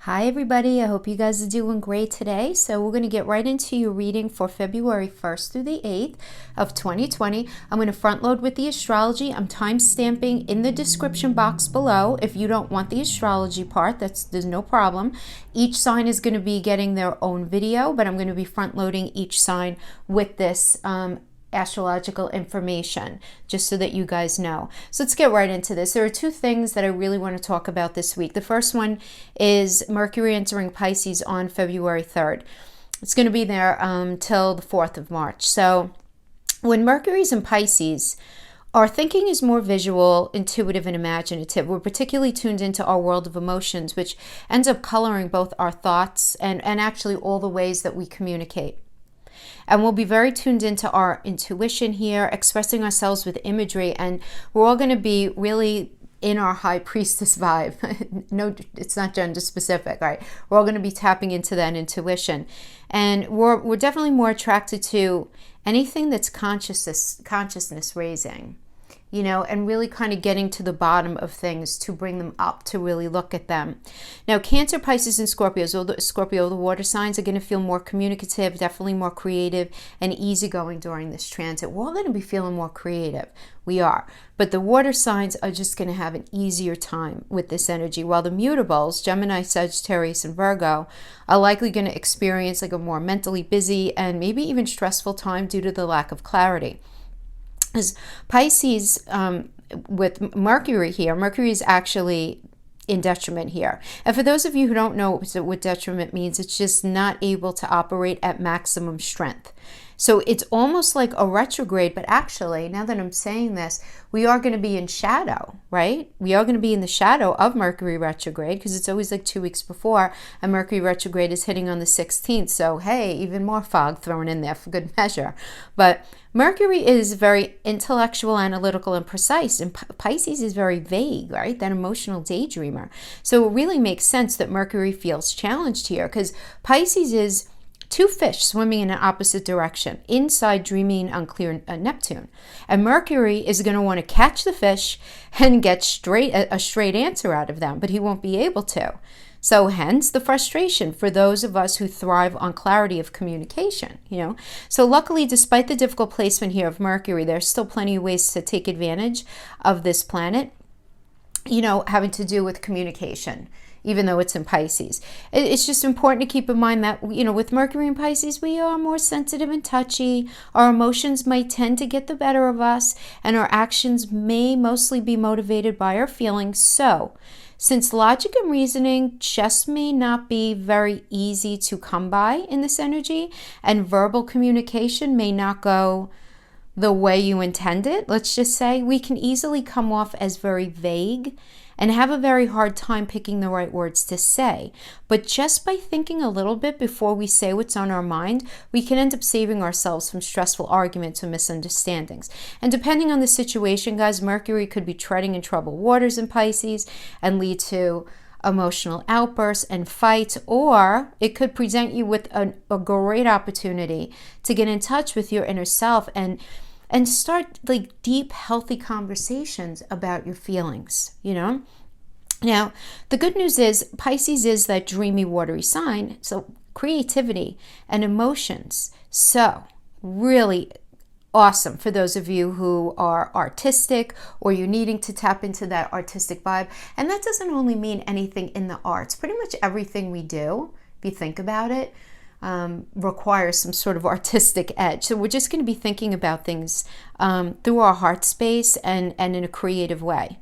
Hi everybody, I hope you guys are doing great today. So we're going to get right into your reading for February 1st through the 8th of 2020. I'm going to front load with the astrology. I'm time stamping in the description box below. If you don't want the astrology part, there's no problem. Each sign is going to be getting their own video, but I'm going to be front loading each sign with this astrological information, just so that you guys know. So let's get right into this. There are two things that I really want to talk about this week. The first one is Mercury entering Pisces on February 3rd. It's going to be there till the 4th of March. So when Mercury's in Pisces, our thinking is more visual, intuitive, and imaginative. We're particularly tuned into our world of emotions, which ends up coloring both our thoughts and actually all the ways that we communicate. And we'll be very tuned into our intuition here, expressing ourselves with imagery, and we're all going to be really in our high priestess vibe. No, it's not gender specific, right? We're all going to be tapping into that intuition, and we're definitely more attracted to anything that's consciousness raising, and really kind of getting to the bottom of things to bring them up, to really look at them. Now, Cancer, Pisces, and Scorpio, the water signs, are going to feel more communicative, definitely more creative and easygoing during this transit. We're all going to be feeling more creative. We are. But the water signs are just going to have an easier time with this energy, while the mutables, Gemini, Sagittarius, and Virgo, are likely going to experience like a more mentally busy and maybe even stressful time due to the lack of clarity. As Pisces, with Mercury here, Mercury is actually in detriment here. And for those of you who don't know what detriment means, it's just not able to operate at maximum strength. So it's almost like a retrograde, but actually, now that I'm saying this, we are going to be in shadow, right? We are going to be in the shadow of Mercury retrograde, because it's always like 2 weeks before, and Mercury retrograde is hitting on the 16th. So hey, even more fog thrown in there for good measure. But Mercury is very intellectual, analytical, and precise, and Pisces is very vague, right? That emotional daydreamer. So it really makes sense that Mercury feels challenged here, because Pisces is two fish swimming in an opposite direction, inside dreamy and unclear Neptune. And Mercury is going to want to catch the fish and get a straight answer out of them, but he won't be able to. So hence the frustration for those of us who thrive on clarity of communication, So luckily, despite the difficult placement here of Mercury, there's still plenty of ways to take advantage of this planet, having to do with communication, even though it's in Pisces. It's just important to keep in mind that, with Mercury in Pisces, we are more sensitive and touchy. Our emotions might tend to get the better of us, and our actions may mostly be motivated by our feelings. So, since logic and reasoning just may not be very easy to come by in this energy, and verbal communication may not go the way you intended, let's just say, we can easily come off as very vague and have a very hard time picking the right words to say. But just by thinking a little bit before we say what's on our mind, we can end up saving ourselves from stressful arguments and misunderstandings. And depending on the situation, guys, Mercury could be treading in troubled waters in Pisces and lead to emotional outbursts and fights, or it could present you with a great opportunity to get in touch with your inner self and start like deep, healthy conversations about your feelings, Now, the good news is Pisces is that dreamy, watery sign, so creativity and emotions. So really awesome for those of you who are artistic, or you're needing to tap into that artistic vibe. And that doesn't only mean anything in the arts. Pretty much everything we do, if you think about it, requires some sort of artistic edge. So we're just going to be thinking about things through our heart space and in a creative way.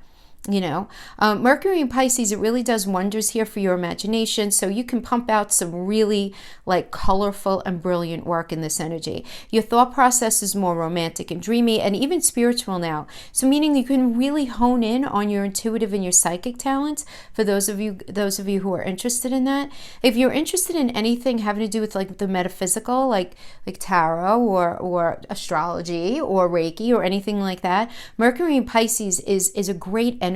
Mercury in Pisces, it really does wonders here for your imagination. So you can pump out some really like colorful and brilliant work in this energy. Your thought process is more romantic and dreamy and even spiritual now. So meaning you can really hone in on your intuitive and your psychic talents for those of you who are interested in that. If you're interested in anything having to do with like the metaphysical, like tarot or astrology or Reiki or anything like that, Mercury in Pisces is a great energy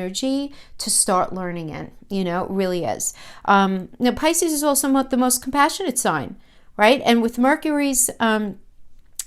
to start learning in, it really is. Now, Pisces is also the most compassionate sign, right? And with Mercury's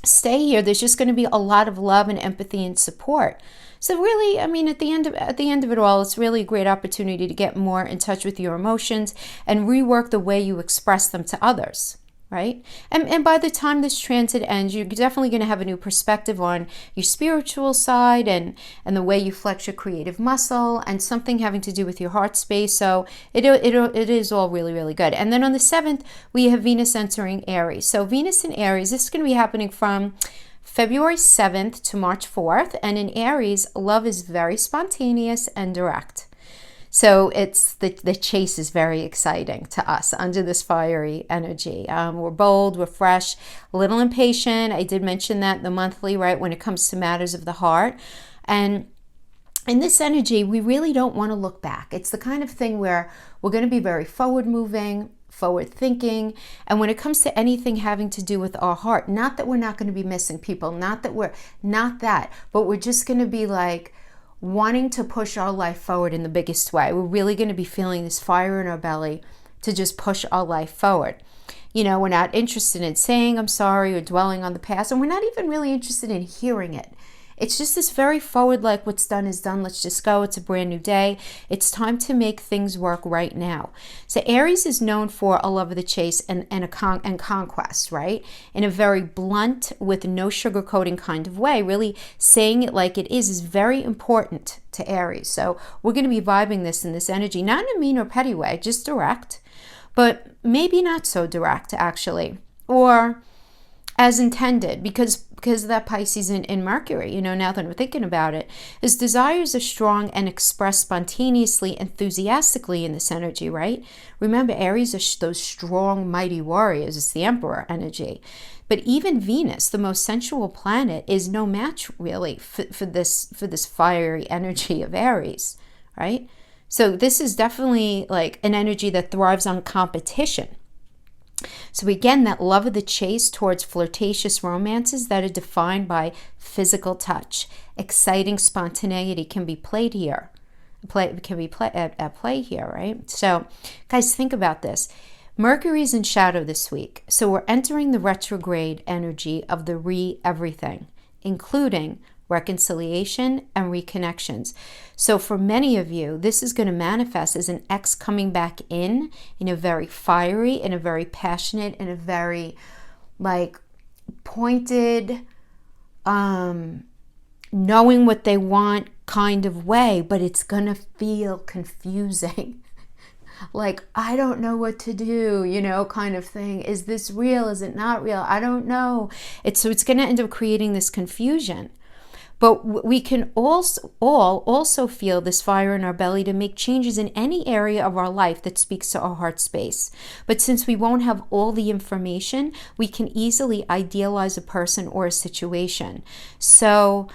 stay here, there's just going to be a lot of love and empathy and support. So really, I mean, at the end of it all, it's really a great opportunity to get more in touch with your emotions and rework the way you express them to others. Right? And by the time this transit ends, you're definitely going to have a new perspective on your spiritual side and the way you flex your creative muscle and something having to do with your heart space. So it is all really, really good. And then on the 7th, we have Venus entering Aries. So Venus in Aries, this is going to be happening from February 7th to March 4th. And in Aries, love is very spontaneous and direct. So it's the chase is very exciting to us under this fiery energy. We're bold, we're fresh, a little impatient. I did mention that in the monthly, right, when it comes to matters of the heart. And in this energy, we really don't want to look back. It's the kind of thing where we're going to be very forward moving, forward thinking. And when it comes to anything having to do with our heart, not that we're not going to be missing people, not that, but we're just going to be like, wanting to push our life forward in the biggest way. We're really going to be feeling this fire in our belly to just push our life forward. You know, we're not interested in saying I'm sorry or dwelling on the past, and we're not even really interested in hearing it. It's just this very forward, like what's done is done. Let's just go. It's a brand new day. It's time to make things work right now. So Aries is known for a love of the chase and conquest, right? In a very blunt, with no sugarcoating kind of way. Really saying it like it is very important to Aries. So we're going to be vibing this in this energy, not in a mean or petty way, just direct, but maybe not so direct actually, or as intended, because of that Pisces in Mercury, you know, now that I'm thinking about it, his desires are strong and expressed spontaneously, enthusiastically in this energy, right? Remember, Aries are those strong, mighty warriors. It's the Emperor energy. But even Venus, the most sensual planet, is no match really for this fiery energy of Aries, right? So this is definitely like an energy that thrives on competition. So again, that love of the chase towards flirtatious romances that are defined by physical touch. Exciting spontaneity can be played here. At play here, right? So guys, think about this. Mercury's in shadow this week. So we're entering the retrograde energy of the everything, including reconciliation and reconnections. So for many of you, this is going to manifest as an ex coming back in a very fiery, in a very passionate, in a very like pointed, knowing what they want kind of way, but it's going to feel confusing. Like, I don't know what to do, you know, kind of thing. Is this real? Is it not real? I don't know. So it's going to end up creating this confusion. But we can also feel this fire in our belly to make changes in any area of our life that speaks to our heart space. But since we won't have all the information, we can easily idealize a person or a situation. So,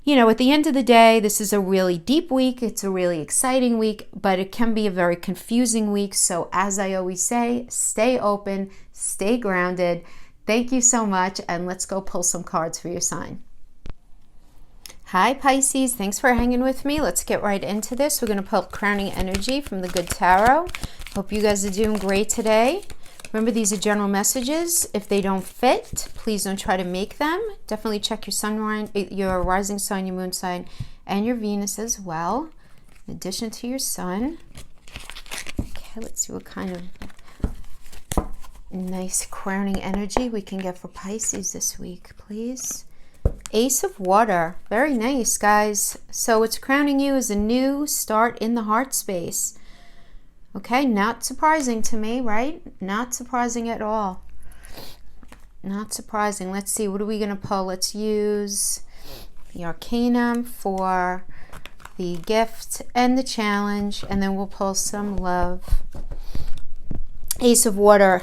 you know, at the end of the day, this is a really deep week. It's a really exciting week, but it can be a very confusing week. So as I always say, stay open, stay grounded. Thank you so much. And let's go pull some cards for your sign. Hi Pisces, thanks for hanging with me. Let's get right into this. We're going to pull crowning energy from the Good Tarot. Hope you guys are doing great today. Remember, these are general messages. If they don't fit, please don't try to make them. Definitely check your sun, your rising sign, your moon sign, and your Venus as well, in addition to your sun. Okay, let's see what kind of nice crowning energy we can get for Pisces this week, please. Ace of Water. Very nice, guys. So what's crowning you is a new start in the heart space. Okay, not surprising to me, right? Not surprising at all. Not surprising. Let's see, what are we going to pull? Let's use the Arcanum for the gift and the challenge, and then we'll pull some love. Ace of Water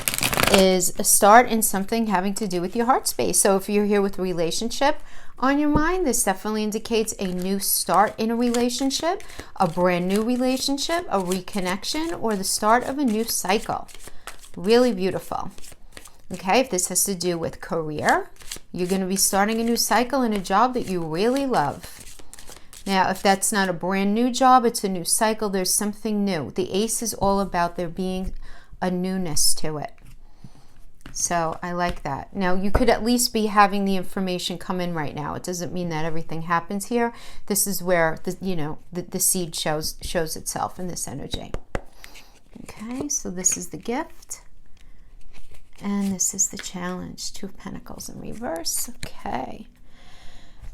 is a start in something having to do with your heart space. So if you're here with a relationship on your mind, this definitely indicates a new start in a relationship, a brand new relationship, a reconnection, or the start of a new cycle. Really beautiful. Okay, if this has to do with career, you're going to be starting a new cycle in a job that you really love. Now, if that's not a brand new job, it's a new cycle, there's something new. The Ace is all about there being a newness to it. So I like that. Now, you could at least be having the information come in right now. It doesn't mean that everything happens here. This is where the seed shows itself in this energy. Okay, so this is the gift. And this is the challenge. 2 of Pentacles in reverse. Okay.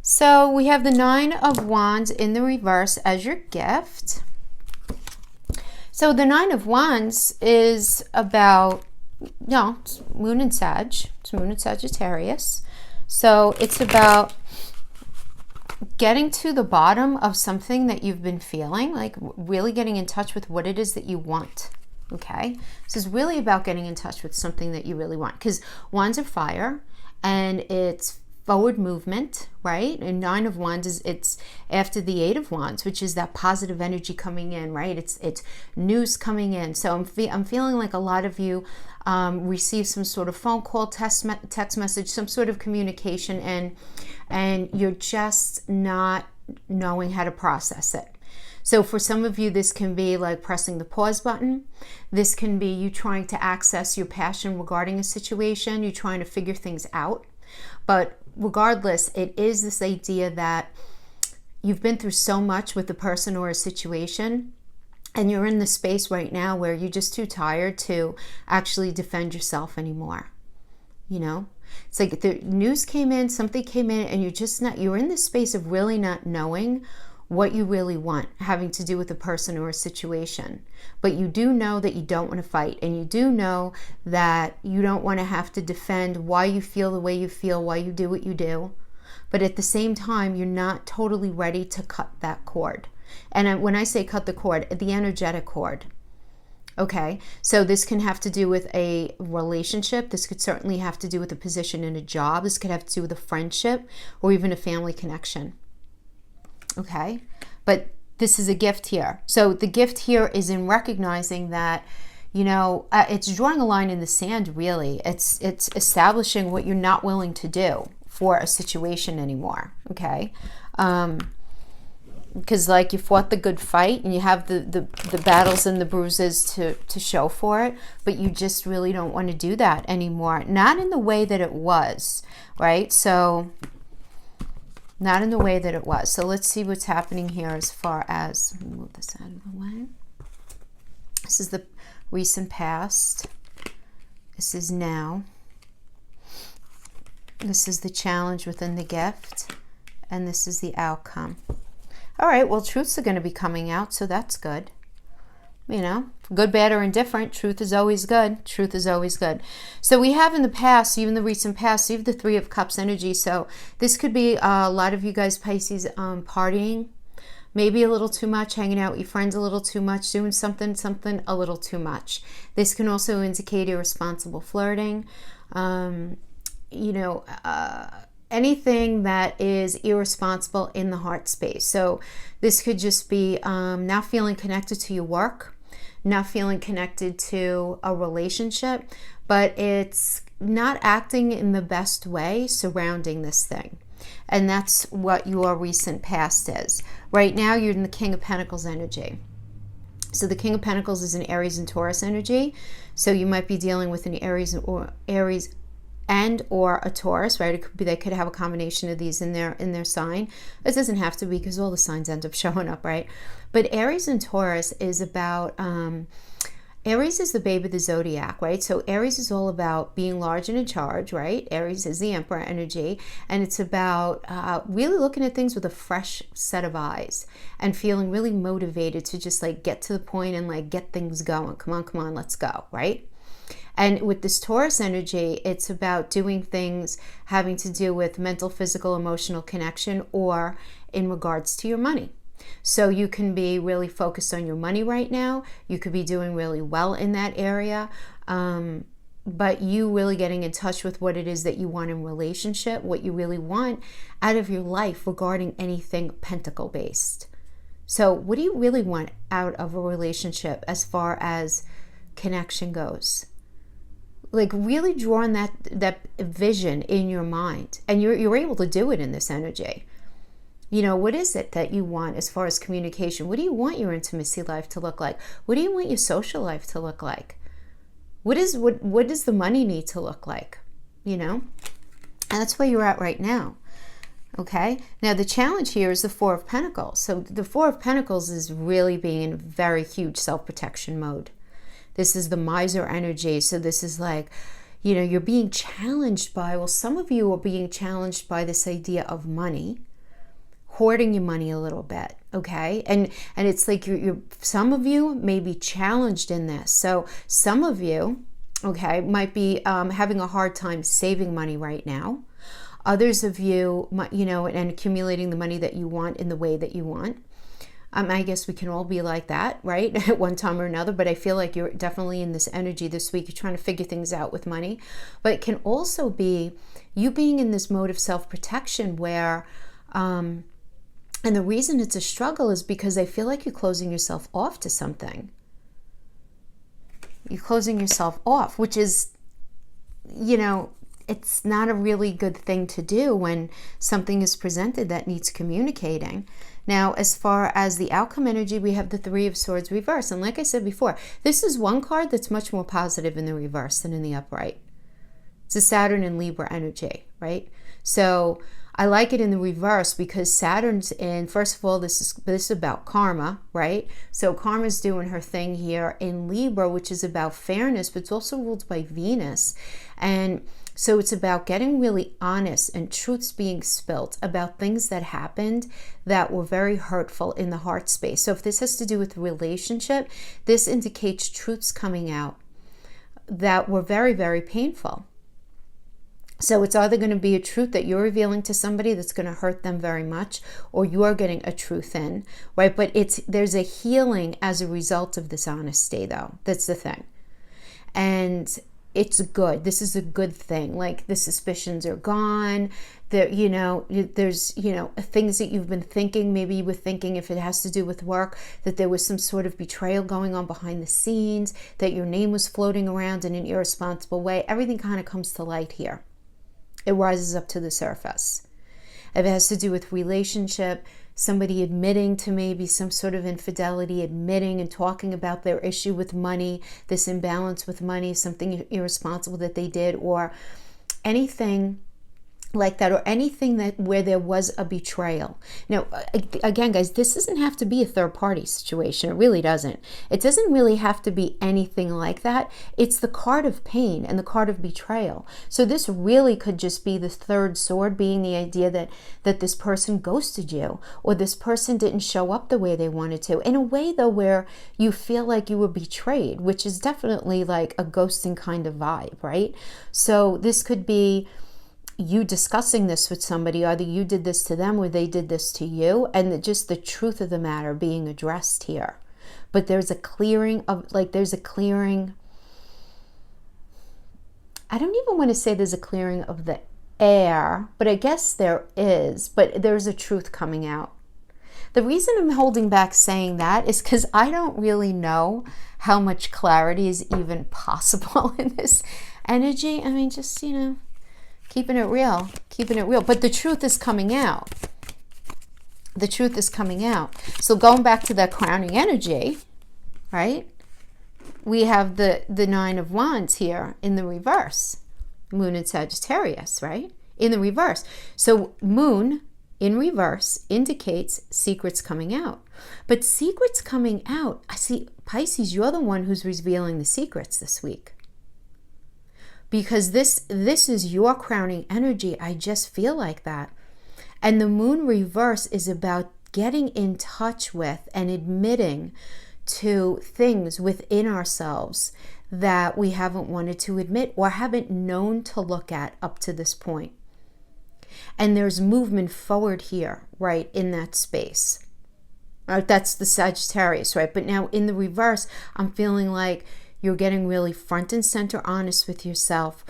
So we have the 9 of Wands in the reverse as your gift. So the 9 of Wands is about, it's Moon and Sag. It's Moon and Sagittarius. So it's about getting to the bottom of something that you've been feeling, like really getting in touch with what it is that you want. Okay, this is really about getting in touch with something that you really want, because Wands are fire and it's forward movement, right? And 9 of Wands it's after the 8 of Wands, which is that positive energy coming in, right? It's news coming in. So I'm feeling like a lot of you receive some sort of phone call, text message, some sort of communication, and you're just not knowing how to process it. So for some of you, this can be like pressing the pause button. This can be you trying to access your passion regarding a situation. You're trying to figure things out. But regardless, it is this idea that you've been through so much with a person or a situation, and you're in the space right now where you're just too tired to actually defend yourself anymore. It's like the news came in, something came in, and you're in this space of really not knowing what you really want, having to do with a person or a situation. But you do know that you don't want to fight, and you do know that you don't want to have to defend why you feel the way you feel, why you do what you do. But at the same time, you're not totally ready to cut that cord. And when I say cut the cord, the energetic cord. Okay, so this can have to do with a relationship. This could certainly have to do with a position in a job. This could have to do with a friendship or even a family connection. Okay, but this is a gift here. So the gift here is in recognizing that, it's drawing a line in the sand, really. It's establishing what you're not willing to do for a situation anymore, okay? Because like you fought the good fight and you have the battles and the bruises to show for it, but you just really don't want to do that anymore. Not in the way that it was, right? So not in the way that it was. So let's see what's happening here as far as, let me move this out of the way. This is the recent past. This is now. This is the challenge within the gift. And this is the outcome. All right, well, truths are going to be coming out, so that's good. Good, bad, or indifferent, truth is always good. Truth is always good. So we have in the past, even the recent past, you have the 3 of Cups energy. So this could be a lot of you guys, Pisces, partying, maybe a little too much, hanging out with your friends a little too much, doing something a little too much. This can also indicate irresponsible flirting, anything that is irresponsible in the heart space. So this could just be not feeling connected to your work, not feeling connected to a relationship, but it's not acting in the best way surrounding this thing. And that's what your recent past is. Right now, you're in the King of Pentacles energy. So the King of Pentacles is an Aries and Taurus energy. So you might be dealing with an Aries and or a Taurus, right? It could be, they could have a combination of these in their sign. It doesn't have to be, because all the signs end up showing up, right? But Aries and Taurus is about, Aries is the babe of the zodiac, right? So Aries is all about being large and in charge, right? Aries is the Emperor energy, and it's about really looking at things with a fresh set of eyes and feeling really motivated to just like get to the point and like get things going. Come on, let's go, right? And with this Taurus energy, it's about doing things having to do with mental, physical, emotional connection, or in regards to your money. So you can be really focused on your money right now. You could be doing really well in that area. But you really getting in touch with what it is that you want in relationship, what you really want out of your life regarding anything pentacle based. So what do you really want out of a relationship as far as connection goes? Like really drawing that vision in your mind, and you're able to do it in this energy. What is it that you want as far as communication? What do you want your intimacy life to look like? What do you want your social life to look like? What does the money need to look like? You know? And that's where you're at right now. Okay? Now, the challenge here is the Four of Pentacles. So the Four of Pentacles is really being in very huge self-protection mode. This is the miser energy. So this is like, you know, you're being challenged by, well, some of you are being challenged by this idea of money, hoarding your money a little bit, okay? And it's like you're some of you may be challenged in this. So some of you, okay, might be having a hard time saving money right now. Others of you, you know, and accumulating the money that you want in the way that you want. I guess we can all be like that, right? At one time or another, but I feel like you're definitely in this energy this week. You're trying to figure things out with money. But it can also be you being in this mode of self-protection where, and the reason it's a struggle is because I feel like you're closing yourself off to something. You're closing yourself off, which is, you know, it's not a really good thing to do when something is presented that needs communicating. Now, as far as the outcome energy, we have the Three of Swords reverse. And like I said before, this is one card that's much more positive in the reverse than in the upright. It's a Saturn and Libra energy, right? So I like it in the reverse because Saturn's in, first of all, this is about karma, right? So karma's doing her thing here in Libra, which is about fairness, but it's also ruled by Venus. And so it's about getting really honest and truths being spilt about things that happened that were very hurtful in the heart space. So if this has to do with relationship, this indicates truths coming out that were very, very painful. So it's either going to be a truth that you're revealing to somebody that's going to hurt them very much, or you're getting a truth in, right? But there's a healing as a result of this honesty, though. That's the thing. And it's good. This is a good thing. Like the suspicions are gone. There, you know, there's, you know, things that you've been thinking. Maybe you were thinking, if it has to do with work, that there was some sort of betrayal going on behind the scenes, that your name was floating around in an irresponsible way. Everything kind of comes to light here. It rises up to the surface. If it has to do with relationship, somebody admitting to maybe some sort of infidelity, admitting and talking about their issue with money, this imbalance with money, something irresponsible that they did, or anything like that, or anything that where there was a betrayal. Now, again, guys, this doesn't have to be a third party situation. It really doesn't. It doesn't really have to be anything like that. It's the card of pain and the card of betrayal. So this really could just be the third sword, being the idea that this person ghosted you, or this person didn't show up the way they wanted to, in a way though where you feel like you were betrayed, which is definitely like a ghosting kind of vibe, right? So this could be you discussing this with somebody, either you did this to them or they did this to you, and just the truth of the matter being addressed here. But there's a clearing of, like, there's a clearing, I don't even want to say there's a clearing of the air, but I guess there is, but there's a truth coming out. The reason I'm holding back saying that is because I don't really know how much clarity is even possible in this energy. I mean, just, you know, keeping it real, but the truth is coming out. The truth is coming out. So going back to that crowning energy, right? We have the Nine of Wands here in the reverse. Moon in Sagittarius, right? In the reverse. So Moon in reverse indicates secrets coming out. But secrets coming out, I see, Pisces, you're the one who's revealing the secrets this week. Because this is your crowning energy. I just feel like that. And the Moon reverse is about getting in touch with and admitting to things within ourselves that we haven't wanted to admit or haven't known to look at up to this point. And there's movement forward here, right, in that space. That's the Sagittarius, right? But now in the reverse, I'm feeling like you're getting really front and center honest with yourself,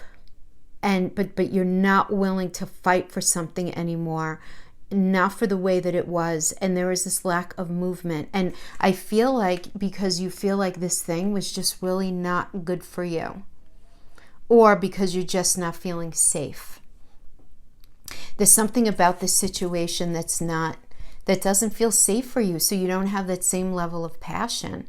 and but you're not willing to fight for something anymore, not for the way that it was, and there is this lack of movement. And I feel like because you feel like this thing was just really not good for you, or because you're just not feeling safe. There's something about this situation that doesn't feel safe for you, so you don't have that same level of passion.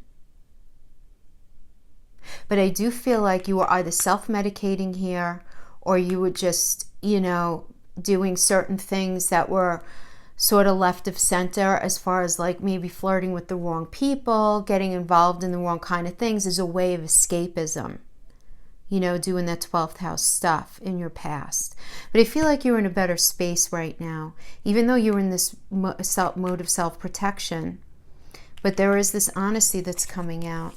But I do feel like you were either self-medicating here, or you were just, you know, doing certain things that were sort of left of center, as far as like maybe flirting with the wrong people, getting involved in the wrong kind of things as a way of escapism. You know, doing that 12th house stuff in your past. But I feel like you're in a better space right now, even though you're in this mode of self-protection. But there is this honesty that's coming out.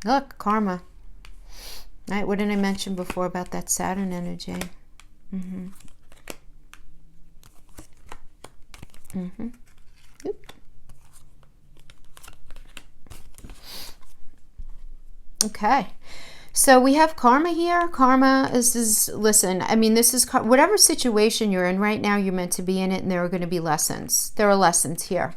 Look, karma. Right? What did I mention before about that Saturn energy? Oop. Okay. So we have karma here. Karma is listen, I mean, this is whatever situation you're in right now, you're meant to be in it, and there are going to be lessons. There are lessons here.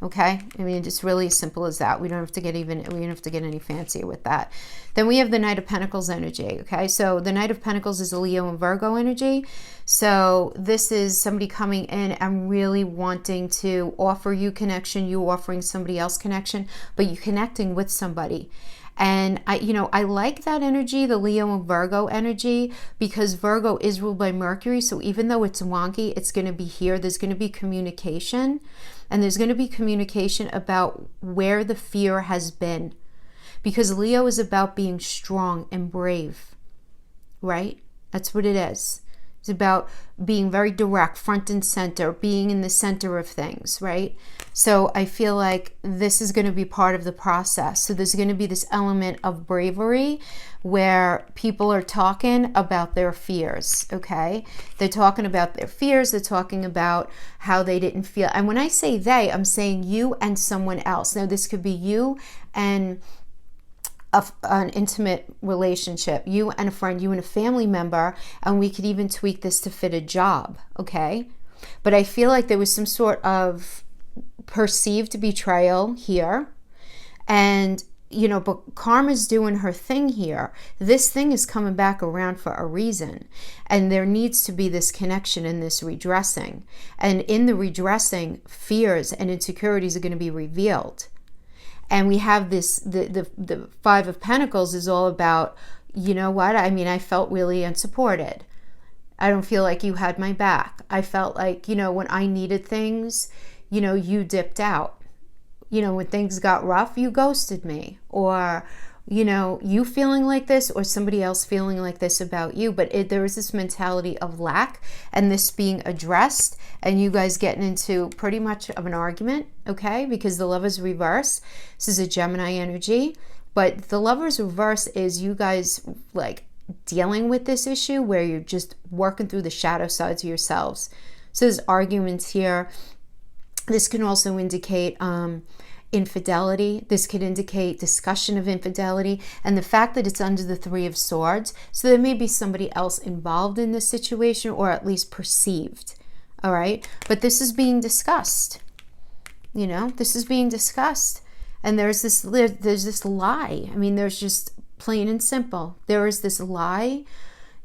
Okay? I mean, it's really as simple as that. We don't have to get any fancier with that. Then we have the Knight of Pentacles energy. Okay? So the Knight of Pentacles is a Leo and Virgo energy. So this is somebody coming in and really wanting to offer you connection, you offering somebody else connection, but you connecting with somebody. And I like that energy, the Leo and Virgo energy, because Virgo is ruled by Mercury. So even though it's wonky, it's going to be here. There's going to be communication, and there's going to be communication about where the fear has been, because Leo is about being strong and brave, right? That's what it is. It's about being very direct, front and center, being in the center of things, right? So I feel like this is going to be part of the process. So there's going to be this element of bravery where people are talking about their fears, okay? They're talking about their fears. They're talking about how they didn't feel. And when I say they, I'm saying you and someone else. Now, this could be you and an intimate relationship, you and a friend, you and a family member, and we could even tweak this to fit a job, okay? But I feel like there was some sort of perceived betrayal here, and but karma's doing her thing here. This thing is coming back around for a reason, and there needs to be this connection and this redressing, and in the redressing, fears and insecurities are going to be revealed. And we have this, the Five of Pentacles is all about, you know what? I mean, I felt really unsupported. I don't feel like you had my back. I felt like, when I needed things, you dipped out. When things got rough, you ghosted me. Or, you feeling like this, or somebody else feeling like this about you. But there is this mentality of lack, and this being addressed, and you guys getting into pretty much of an argument, okay? Because the Lover's reverse, this is a Gemini energy, but the Lover's reverse is you guys like dealing with this issue where you're just working through the shadow sides of yourselves. So there's arguments here. This can also indicate infidelity. This could indicate discussion of infidelity, and the fact that it's under the Three of Swords. So there may be somebody else involved in this situation, or at least perceived. All right. But this is being discussed. This is being discussed. And there's this lie. I mean, there's just plain and simple. There is this lie,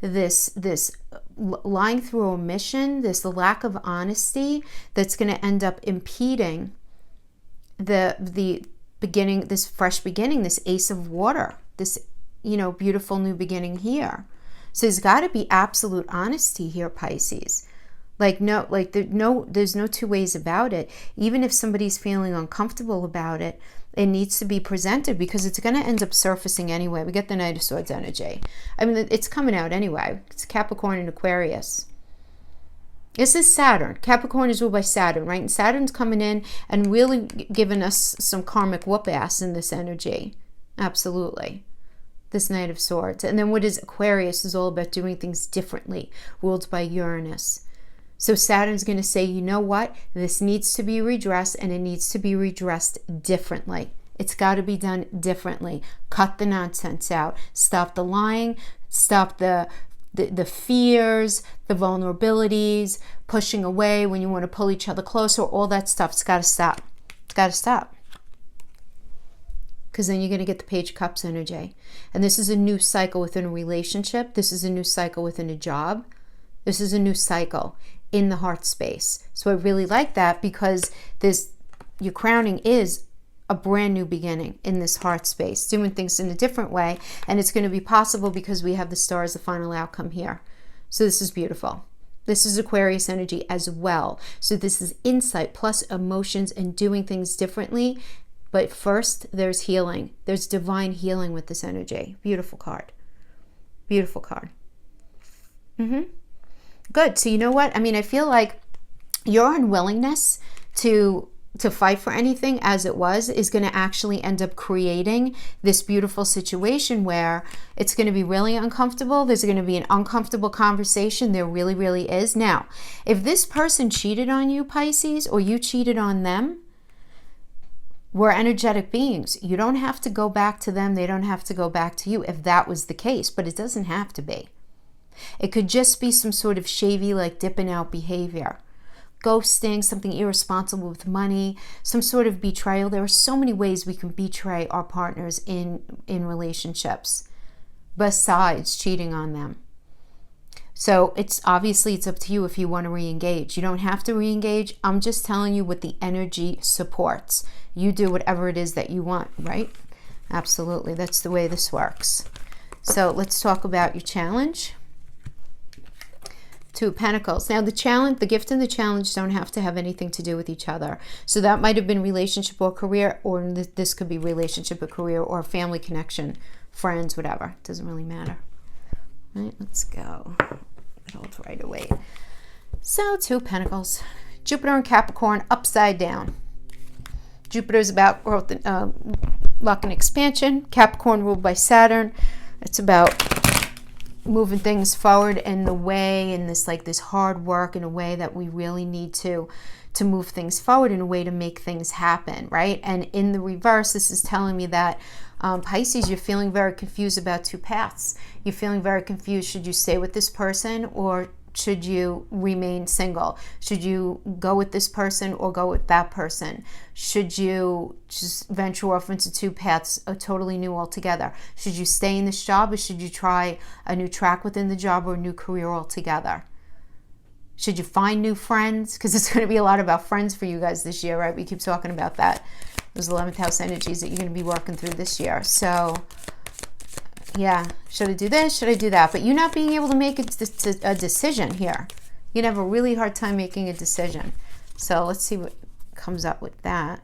this lying through omission, this lack of honesty that's going to end up impeding the beginning, this fresh beginning, this Ace of Water, this, beautiful new beginning here. So there's got to be absolute honesty here, Pisces. There's no two ways about it. Even if somebody's feeling uncomfortable about it, it needs to be presented, because it's going to end up surfacing anyway. We get the Knight of Swords energy. I mean, it's coming out anyway. It's Capricorn and Aquarius. This is Saturn. Capricorn is ruled by Saturn, right? And Saturn's coming in and really giving us some karmic whoop ass in this energy. Absolutely. This Knight of Swords. And then what is Aquarius is all about doing things differently, ruled by Uranus. So Saturn's going to say, you know what? This needs to be redressed, and it needs to be redressed differently. It's got to be done differently. Cut the nonsense out. Stop the lying. Stop the fears, the vulnerabilities, pushing away when you want to pull each other closer. All that stuff. It's got to stop. It's got to stop. Because then you're going to get the Page of Cups energy. And this is a new cycle within a relationship. This is a new cycle within a job. This is a new cycle in the heart space. So I really like that, because your crowning is a brand new beginning in this heart space, doing things in a different way. And it's going to be possible because we have the star as the final outcome here. So this is beautiful. This is Aquarius energy as well. So this is insight plus emotions and doing things differently. But first, there's healing. There's divine healing with this energy. Beautiful card. Beautiful card. Good. So you know what? I mean, I feel like your unwillingness to fight for anything as it was is going to actually end up creating this beautiful situation where it's going to be really uncomfortable. There's going to be an uncomfortable conversation. There really, really is. Now, if this person cheated on you, Pisces, or you cheated on them, we're energetic beings. You don't have to go back to them. They don't have to go back to you if that was the case, but it doesn't have to be. It could just be some sort of shady, like dipping out behavior. Ghosting, something irresponsible with money, some sort of betrayal. There are so many ways we can betray our partners in relationships besides cheating on them. So it's up to you if you want to re-engage. You don't have to re-engage. I'm just telling you what the energy supports. You do whatever it is that you want, right? Absolutely. That's the way this works. So let's talk about your challenge. Two of Pentacles. Now the gift and the challenge don't have to have anything to do with each other. So that might have been relationship or career, or this could be relationship or career or family connection, friends, whatever. It doesn't really matter. All right, let's go. Hold right away. So Two of Pentacles. Jupiter and Capricorn upside down. Jupiter is about growth, luck and expansion. Capricorn ruled by Saturn. It's about moving things forward in the way, in this hard work, in a way that we really need to move things forward, in a way to make things happen, right? And in the reverse, this is telling me that Pisces, you're feeling very confused about two paths. You're feeling very confused. Should you stay with this person or should you remain single? Should you go with this person or go with that person? Should you just venture off into two paths, totally new altogether? Should you stay in this job or should you try a new track within the job or a new career altogether? Should you find new friends? Because it's going to be a lot about friends for you guys this year, right? We keep talking about that. Those 11th house energies that you're going to be working through this year. So yeah, should I do this? Should I do that? But you not being able to make a decision here. You'd have a really hard time making a decision. So let's see what comes up with that.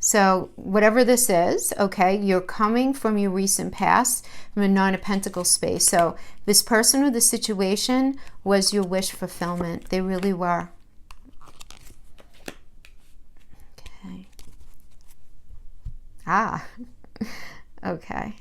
So whatever this is, okay, you're coming from your recent past, from a Nine of Pentacles space. So this person or the situation was your wish fulfillment. They really were. Okay. Okay.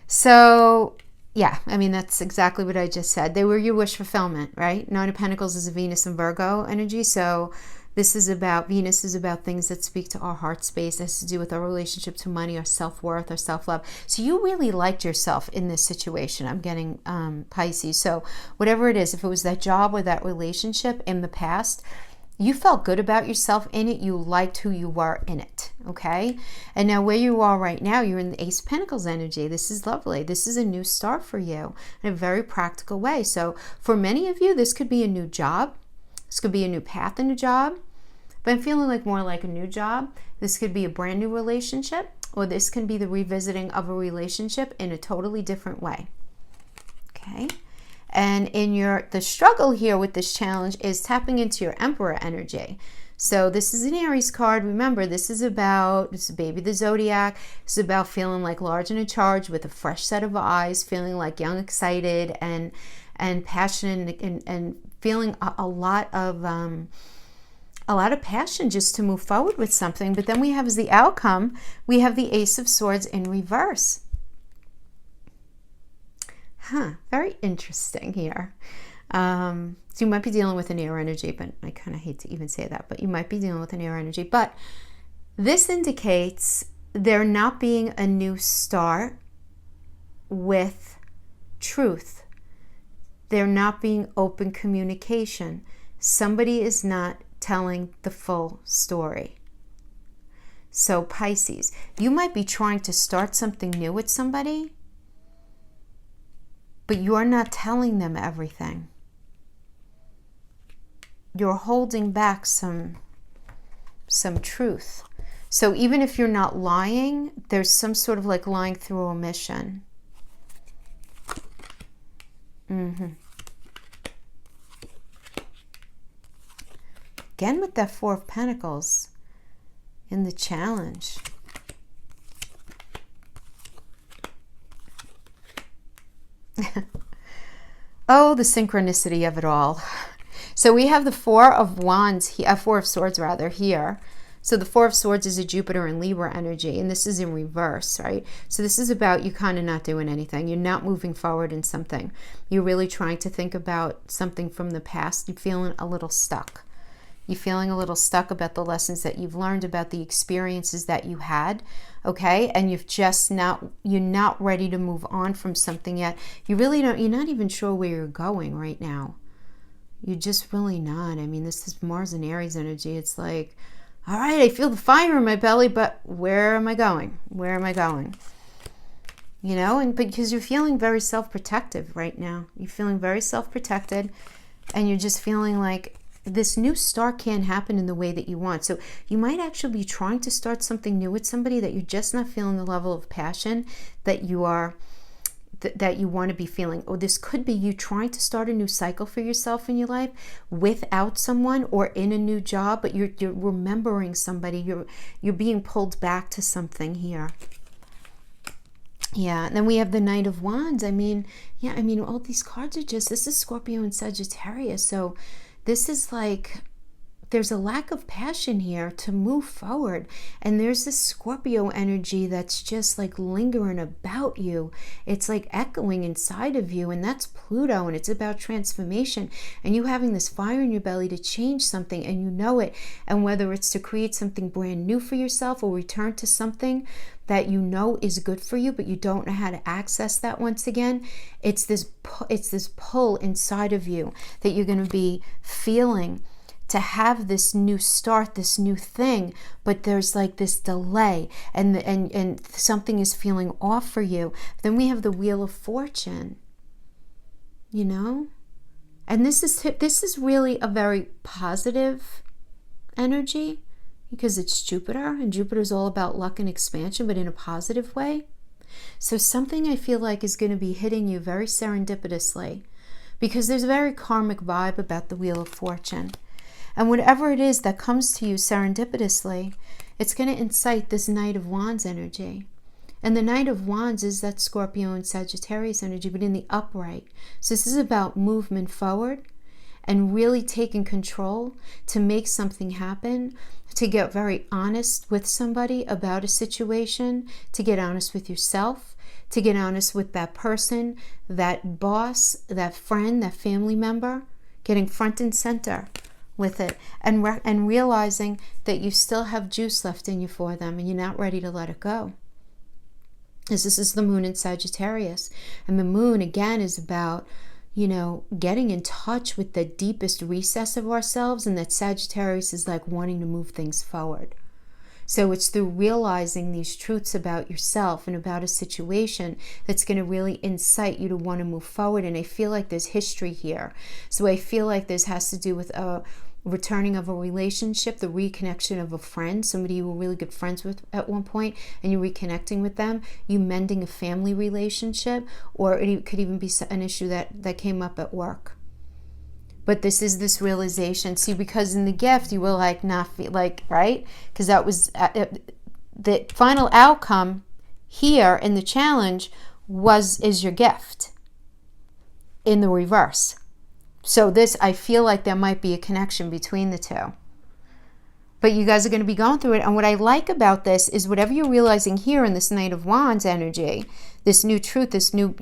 So yeah, I mean, that's exactly what I just said. They were your wish fulfillment, right? Nine of Pentacles is a Venus and Virgo energy. So this is about, Venus is about things that speak to our heart space. It has to do with our relationship to money, our self-worth, our self-love. So you really liked yourself in this situation. I'm getting Pisces. So whatever it is, if it was that job or that relationship in the past, you felt good about yourself in it. You liked who you were in it, okay? And now where you are right now, you're in the Ace of Pentacles energy. This is lovely. This is a new start for you in a very practical way. So for many of you, this could be a new job. This could be a new path in a job. But I'm feeling like more like a new job. This could be a brand new relationship, or this can be the revisiting of a relationship in a totally different way, okay? And in the struggle here with this challenge is tapping into your Emperor energy. So this is an Aries card. Remember, this is baby the zodiac. This is about feeling like large and in charge with a fresh set of eyes, feeling like young, excited, and passionate, and feeling a lot of passion just to move forward with something. But then we have as the outcome, we have the Ace of Swords in reverse. Very interesting here. So you might be dealing with an air energy, but I kind of hate to even say that, but you might be dealing with an air energy. But this indicates there not being a new start with truth. There not being open communication. Somebody is not telling the full story. So Pisces, you might be trying to start something new with somebody, but you're not telling them everything. You're holding back some truth. So even if you're not lying, there's some sort of like lying through omission. Again with that Four of Pentacles in the challenge. Oh, the synchronicity of it all. So we have the Four of Wands, Four of Swords rather, here. So the Four of Swords is a Jupiter and Libra energy, and this is in reverse, right? So this is about you kind of not doing anything. You're not moving forward in something. You're really trying to think about something from the past. You're feeling a little stuck. You're feeling a little stuck about the lessons that you've learned, about the experiences that you had, okay? And you're not ready to move on from something yet. You're not even sure where you're going right now. You're just really not. I mean, this is Mars and Aries energy. It's like, all right, I feel the fire in my belly, but where am I going? Where am I going? You know, and because you're feeling very self-protective right now. You're feeling very self-protected, and you're just feeling like this new start can't happen in the way that you want. So you might actually be trying to start something new with somebody that you're just not feeling the level of passion that you are, that you want to be feeling. Or this could be you trying to start a new cycle for yourself in your life without someone, or in a new job, but you're remembering somebody. You're being pulled back to something here. Yeah, and then we have the Knight of Wands. I mean, all these cards are just, this is Scorpio and Sagittarius. So this is like, there's a lack of passion here to move forward. And there's this Scorpio energy that's just like lingering about you. It's like echoing inside of you. And that's Pluto. And it's about transformation. And you having this fire in your belly to change something. And you know it. And whether it's to create something brand new for yourself, or return to something that you know is good for you, but you don't know how to access that once again. It's this pull inside of you that you're going to be feeling to have this new start, this new thing, but there's like this delay, and something is feeling off for you. Then we have the Wheel of Fortune, you know, and this is really a very positive energy, because it's Jupiter, and Jupiter is all about luck and expansion, but in a positive way. So something I feel like is going to be hitting you very serendipitously, because there's a very karmic vibe about the Wheel of Fortune. And whatever it is that comes to you serendipitously, it's going to incite this Knight of Wands energy. And the Knight of Wands is that Scorpio and Sagittarius energy, but in the upright. So this is about movement forward and really taking control to make something happen, to get very honest with somebody about a situation, to get honest with yourself, to get honest with that person, that boss, that friend, that family member, getting front and center with it, and realizing that you still have juice left in you for them, and you're not ready to let it go. This is the Moon in Sagittarius. And the Moon, again, is about, getting in touch with the deepest recess of ourselves, and that Sagittarius is like wanting to move things forward. So it's through realizing these truths about yourself and about a situation that's going to really incite you to want to move forward. And I feel like there's history here. So I feel like this has to do with a returning of a relationship, the reconnection of a friend, somebody you were really good friends with at one point, and you're reconnecting with them, you mending a family relationship, or it could even be an issue that came up at work. But this is this realization. See, because in the gift, you will not feel right? Because that was the final outcome here in the challenge is your gift in the reverse. So I feel like there might be a connection between the two. But you guys are going to be going through it. And what I like about this is whatever you're realizing here in this Knight of Wands energy, this new truth, this new,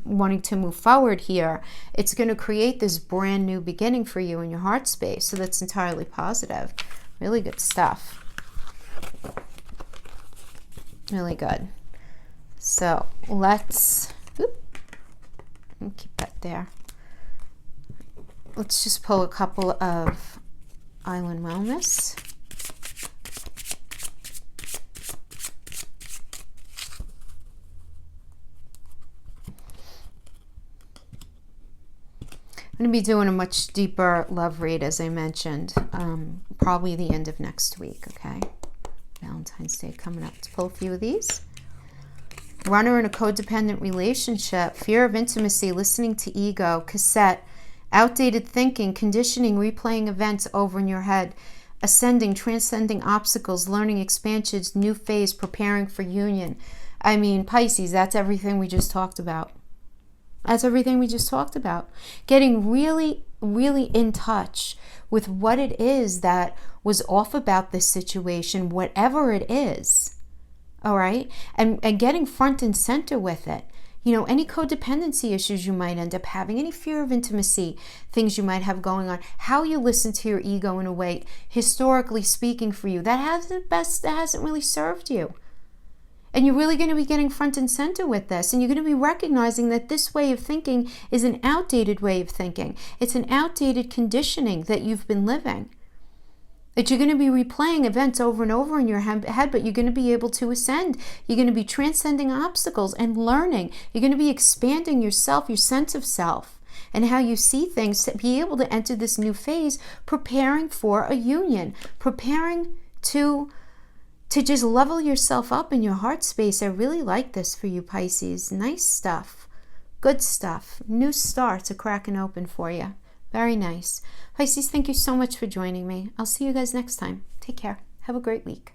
wanting to move forward here, it's going to create this brand new beginning for you in your heart space. So that's entirely positive. Really good stuff. Really good. So let's keep that there. Let's just pull a couple of Island Wellness. going to be doing a much deeper love read, as I mentioned, probably the end of next week, okay? Valentine's Day coming up. Let's pull a few of these. Runner in a codependent relationship, fear of intimacy, listening to ego, cassette, outdated thinking, conditioning, replaying events over in your head, ascending, transcending obstacles, learning expansions, new phase, preparing for union. I mean, Pisces, that's everything we just talked about. That's everything we just talked about. Getting really, really in touch with what it is that was off about this situation, whatever it is. All right? And getting front and center with it. You know, any codependency issues you might end up having, any fear of intimacy, things you might have going on, how you listen to your ego in a way, historically speaking for you, that hasn't really served you. And you're really going to be getting front and center with this. And you're going to be recognizing that this way of thinking is an outdated way of thinking. It's an outdated conditioning that you've been living. That you're going to be replaying events over and over in your head, but you're going to be able to ascend. You're going to be transcending obstacles and learning. You're going to be expanding yourself, your sense of self, and how you see things to be able to enter this new phase, preparing for a union, preparing to just level yourself up in your heart space. I really like this for you, Pisces. Nice stuff. Good stuff. New starts are cracking open for you. Very nice. Pisces, thank you so much for joining me. I'll see you guys next time. Take care. Have a great week.